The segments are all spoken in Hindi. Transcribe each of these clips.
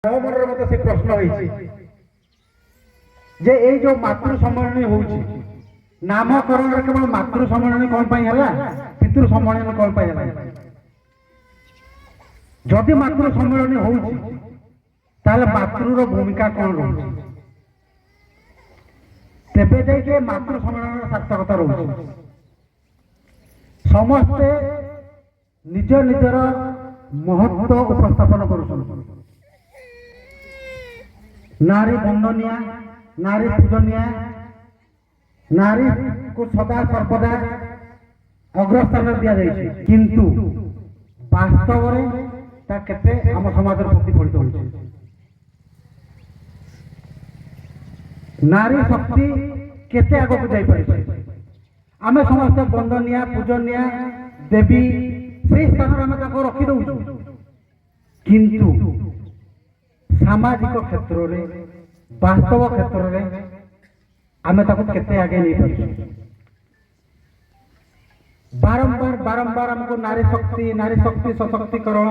ମୋ ମନରେ ମତେ ସେ ପ୍ରଶ୍ନ ହେଇଛି ଯେ ଏଇ ଯୋଉ ମାତୃ ସମ୍ମିଳନୀ ହଉଛି ନାମକରଣରେ କେବଳ ମାତୃ ସମ୍ମିଳନୀ କଣ ପାଇଁ ହେଲା, ପିତୃ ସମ୍ମିଳନୀ କଣ ପାଇଁ ହେଲା? ଯଦି ମାତୃ ସମ୍ମିଳନୀ ହଉଛି ତାହେଲେ ମାତୃର ଭୂମିକା କଣ ରହୁଛି? ତେବେ ଯାଇକି ମାତୃ ସମ୍ମିଳନୀର ସାର୍ଥକତା ରହୁଛି। ସମସ୍ତେ ନିଜ ନିଜର ମହତ୍ଵ ଉପସ୍ଥାପନ କରୁଛନ୍ତି। नारी बंदनिया, नारी पूजनिया, नारी को सदा सर्वदा अग्रस्थान दिया जाइए, किंतु वास्तव में ता केते आम समाज प्रतिफलित होइछे। नारी शक्ति केते आगो को जाई पारे, आमे समस्त बंदनिया पूजनिया देवी से स्थान आमे ताको रखी दउछु, किंतु सामाजिक क्षेत्र में वास्तव क्षेत्र में आम केते आगे नहीं पार। बारंबार बारंबार हमको नारी शक्ति सशक्तिकरण,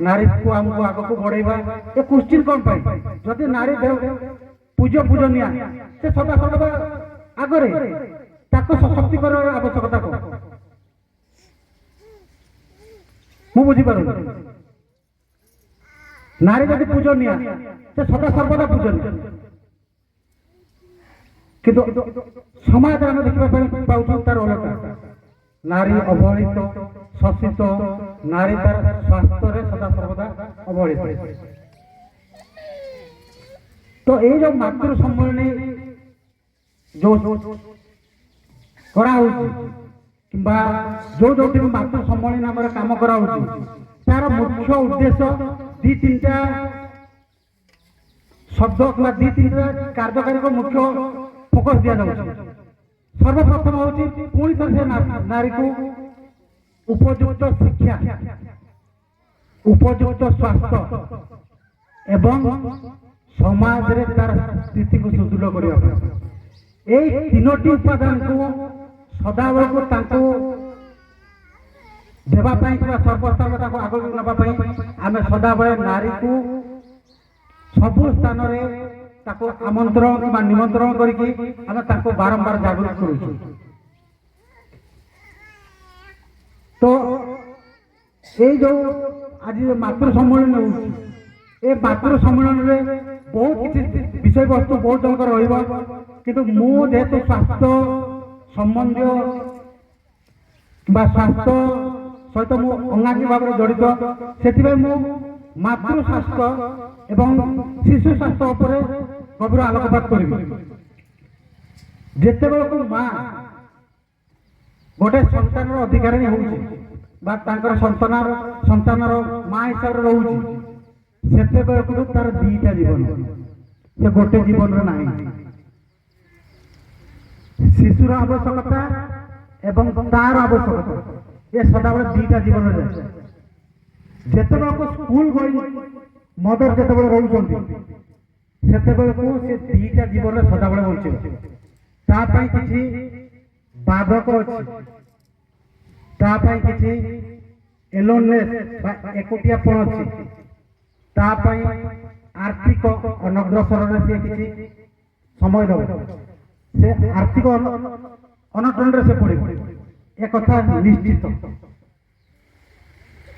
नारी को हमको आग को बढ़ेगा, ये क्वेश्चन कौन पाई? जदि नारी पूजनिया से सदा सर्वदा आगे सशक्तिकरण आवश्यकता कौन मु बुझीपार। नारी जब पूजनिया से सदा सर्वदा पूजनिया, किंतु समाज आम देखा पाऊँ तार अलग। नारी अवहेलित शोषित, नारी तार स्वास्थ्य सदा सर्वदा अवहेलित। तो ये जो मातृ सम्मिलनी जो करा किंबा जो जो मातृ सम्मिलनी नाम काम करा तार मुख्य उद्देश्य दी तीनटा शब्द कि दी तीनटा कार्यकारी को मुख्य फोकस दिया जाए। सर्वप्रथम हूँ पुणी थे से नारी को उपयुक्त शिक्षा, उपयुक्त स्वास्थ्य एवं समाज रे तार स्थिति को सुदृढ़ करने तीनोटी उपादान को सदाबेल को देवाई सर्वस्थान आगे नापी आम सदाबले नारी को सबु स्थान आमंत्रण कि निमंत्रण करके बारंबार जागृत करूँ। तो ये जो आज मातृ सम्मेलन हो मातृ सम्मेलन में बहुत किसी विषय वस्तु बहुत जनक रु जेहेतु स्वास्थ्य संबंधी स्वास्थ्य सहित मु अंगांगी भाव में जड़ित से मातृ स्वास्थ्य एवं शिशु स्वास्थ्य उपर गभीर आलोकपात करी। जिते बेल को माँ गोटे संतान अधिकारी हो संतान माँ हिसाब से रोचे से बेलू तार दीटा जीवन से गोटे जीवन ना शिशुर आवश्यकता एवं तार आवश्यकता ये सदाबले दीटा जीवन जिते स्कूल गई मदर जिते रोचे से दीटा जीवन सदाबले बचे किसी बाधक अच्छी किसी एलोननेस एकोटियापन अच्छी आर्थिक अनग्रसर से किसी समय दब से आर्थिक अनटन से पड़े एक कथा निश्चित।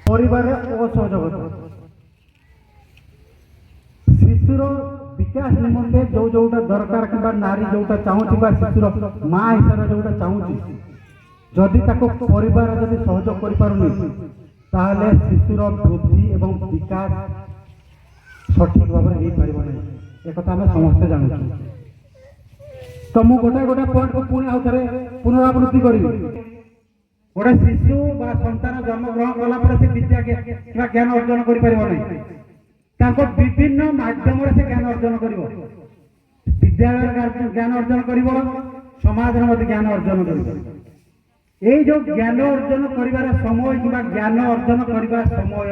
परिवार असहयोग शिशुर विकास निमंते जो जोटा दरकार कि नारी जोटा चाहूँगी शिशुर माँ हिसाब से जोटा चाहूँगी जदि परिवार जदि सहयोग कर शिशुर वृद्धि एवं विकास सठिक भाव में हो पार नहीं। एक आम समस्ते जानूँ। तो मुझे गोटे गोटे पॉइंट को पुणी आउ थे पुनरावृत्ति करी। गोटे शिशु बा संतान जन्म ग्रहण कला से विद्या ज्ञान अर्जन कर विभिन्न माध्यम से ज्ञान अर्जन कर विद्यालय ज्ञान अर्जन कर समाज ज्ञान अर्जन कर जो ज्ञान अर्जन कर समय कि ज्ञान अर्जन करने समय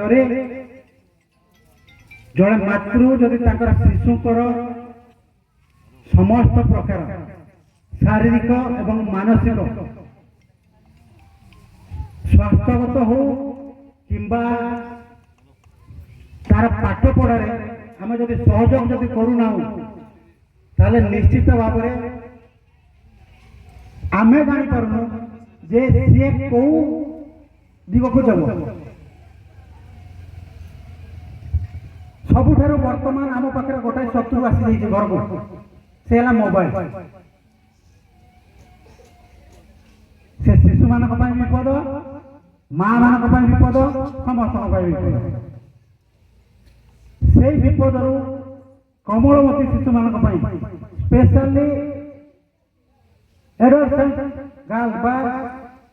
जड़े मातृ जदि शिशुकर समस्त प्रकार शारीरिक एवं मानसिक स्वास्थ्यगत हो कि तार पाठ पढ़ार आम जब सहयोग जब करूना ताले निश्चित भाव में आम जापारू जे सी कौ दिग को যাব सबुठार वर्तमान आम पाखे गोटे शत्रु आसी घर को से है मोबाइल से शिशु मान विपद माँ मान विपद समस्त विपद से विपद कमलवती शिशु मान स्पेशली एडोलसेंट गर्ल बा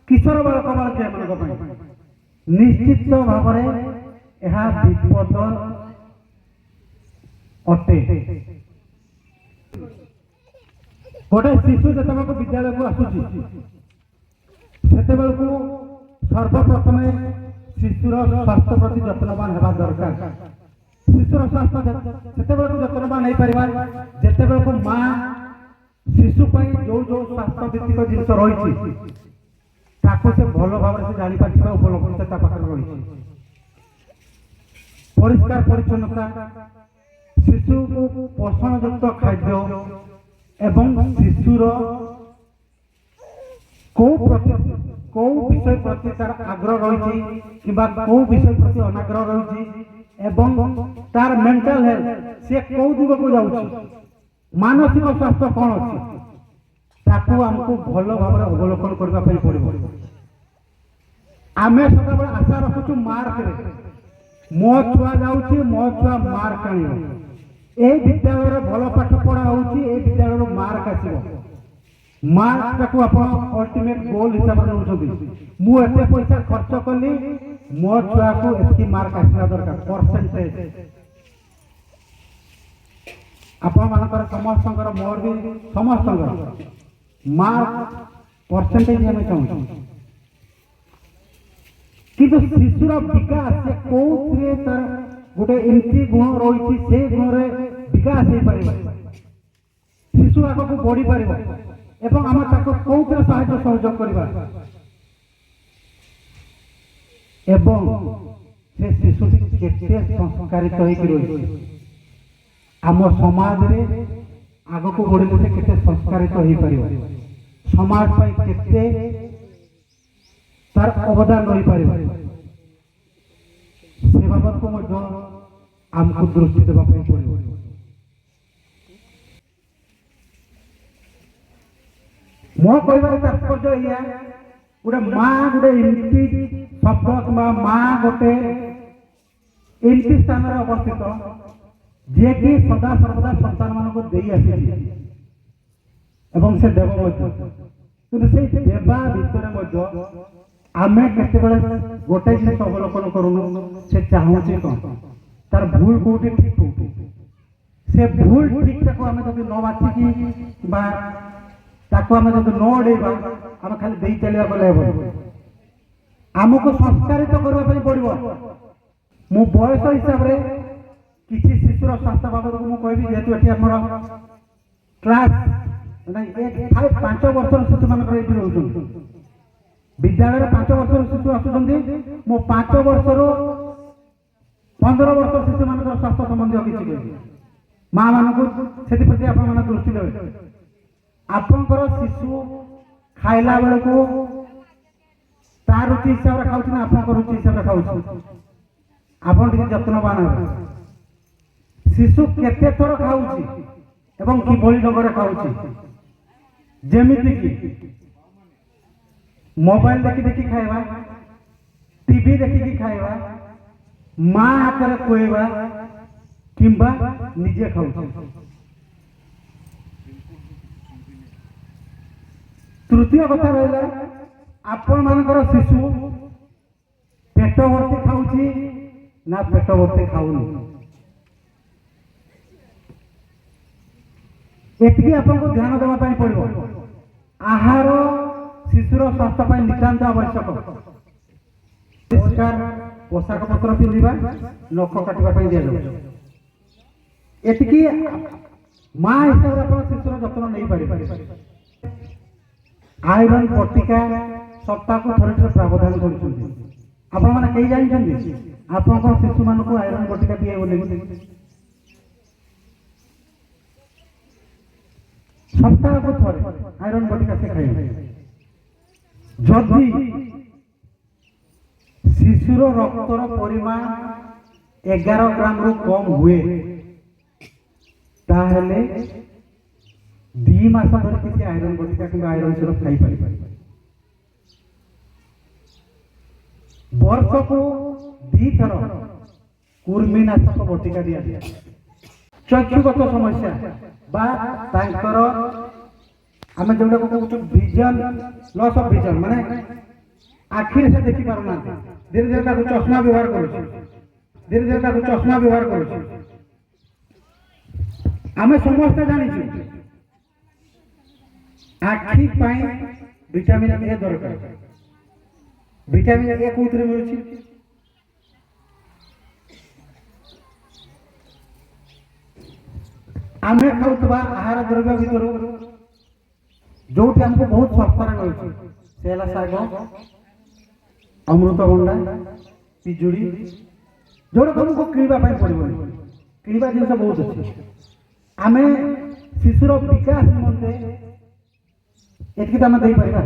किशोर बालक बालिका निश्चित भाव यह विपद अटे गोटे शिशु जो विद्यालय को आसूची से सर्वप्रथम शिशुर स्वास्थ्य प्रति जत्नवान होगा दरकार शिशुर स्वास्थ्य से जत्नवान हो पार जिते बेलू माँ शिशु जो जो स्वास्थ्य भित्तिक जिन रही से भल भाव से जापार उपलब्धता पाखे रही परिष्कार परिच्छन्नता शिशु को पोषणयुक्त खाद्य एवं शिशुर कौ विषय प्रति तार आग्रह रही कि कौ विषय प्रति अनाग्रह रही एवं तार मेंटल हेल्थ से कौ दिग को जाऊँ मानसिक स्वास्थ्य कौन अच्छी ताकू आमको भल भाव अवलोकन करने पड़ो आम सदा आशा रखुचु मार्क मो छुआ जाऊँ मो छुआ मार्क आण विद्यालय भल पाठ पढ़ा होद्यालय मार्क आसो मार्क टाक अल्टीमेट गोल हिसाब से मुझे पैसा खर्च कली मो छुआ को एति मार्क आसवा दरकार परसेंटेज आपण मानकर समस्त मोर भी समस्त मार्क परसेंटेज हमें चाहूँ किंतु शिशुर विकास से कौन तार गोटे एमती गुण रही से गुण विकास हो पार शिशु आग को बढ़ी पार एवं आम कौन साहाय्य सहयोग करवा एवं से शिशुटी केते संस्कारित रही आम समाज रे आग को बढ़े से केते संस्कारित हो पार समाज केते तार अवदान रही पार से बाबत को आमको दृष्टि देवा पड़ो मो कह तात्पर्य या गोटे माँ गोटे एमती शब्द कि माँ गोटे एमती स्थान अवस्थित जी कि सदा सर्वदा संतान मान दे आसी एवं से देव कि देवा भितर आम केत गोटे जिन अवलोकन करूनु से चाहूँ कौन तार भूल कौटी ठीक कौटी से भूल ठीक टाक आम जब न बाछिकी आम जब न उड़ेबा आम खाली दे चलिया गले आमको संस्कारित करने पड़ो मो बयस हिसाब से किसी शिशुर स्वास्थ्य बाबद को मुझे जेहेतु ये आम क्लास 5 वर्षर शिशु मान रोज विद्यालय 5 वर्षर शिशु आसुँच मो 5 वर्षर 15 वर्ष शिशु मान स्वास्थ्य संबंधी किसी माँ मानक से दृष्टि देवे आपंकर शिशु खाइला बेल को तार रुचि हिसाब से खाऊँ आप रुचि हिसाब से खाऊँ आप जत्नवान शिशु केते थर खाऊँ एवं किभली ढंग खाऊँ जमीक मोबाइल देखी देखी खाइबा टीवी देखिकी खाइबा माँ हाथ में खुएबा किंबा निजे खाऊ तृतीय कथा रहा आपण मानकर शिशु पेट भर्ती खाऊँ ना पेट भर्ती खाऊनी एति आपको ध्यान देवाई पड़ो आहार शिशुर स्वास्थ्य नितांत आवश्यक परिष्कार पोशाक पत्र पिंधा नख काटापी दि जाए एति माँ हिसाब से आप शिशुर जत्न नहीं पारे आयरन बटिका सप्ताह को थोड़े प्रावधान कर जानते आप शिशु मान को आयरन बटिका दिए ସପ୍ତାହକୁ ଥରେ ଆଇରନ୍ ବଟିକା ସେ ଖାଇବେ। ଯଦି ଶିଶୁର ରକ୍ତର ପରିମାଣ 11 ଗ୍ରାମରୁ କମ ହୁଏ ତାହେଲେ 2 ମାସ ଧରିକି ସେ ଆଇରନ୍ ବଟିକା କିମ୍ବା ଆଇରନ୍ ସିରପ୍ ଖାଇପାରିବେ। ବର୍ଷକୁ 2 ଥର କୃମିନାଶକ ବଟିକା ଦିଆଯାଏ। ଚକ୍ଷୁଗତ ସମସ୍ୟା বা ତାଙ୍କର ଆମେ ଯୋଉଟାକୁ କହୁଛୁ ଭିଜନ ଲସ୍ ଅଫ ଭିଜନ, ମାନେ ଆଖିରେ ସେ ଦେଖି ପାରୁନାହାନ୍ତି, ଧୀରେ ଧୀରେ ତାକୁ ଚଷମା ବ୍ୟବହାର କରୁଛି, ଧୀରେ ଧୀରେ ତାକୁ ଚଷମା ବ୍ୟବହାର କରୁଛି। ଆମେ ସମସ୍ତେ ଜାଣିଛୁ ଆଖି ପାଇଁ ଭିଟାମିନ ଏ ଦରକାର। ଭିଟାମିନ ଏ କୋଉଥିରେ ମିଳୁଛି? ଆମେ ଖାଉଥିବା ଆହାର ଦ୍ରବ୍ୟ ଭିତରୁ ଯୋଉଠି ଆମକୁ ବହୁତ ଶସ୍ତାରେ ମିଳୁଛି ସେ ହେଲା ଶାଗ, ଅମୃତଭଣ୍ଡା, ପିଜୁଳି, ଯୋଉଟା ଆମକୁ କିଣିବା ପାଇଁ ପଡ଼ିବନି। କିଣିବା ଜିନିଷ ବହୁତ ଅଛି। ଆମେ ଶିଶୁର ବିକାଶ ନିମନ୍ତେ ଏତିକି ତ ଆମେ ଦେଇପାରିବା।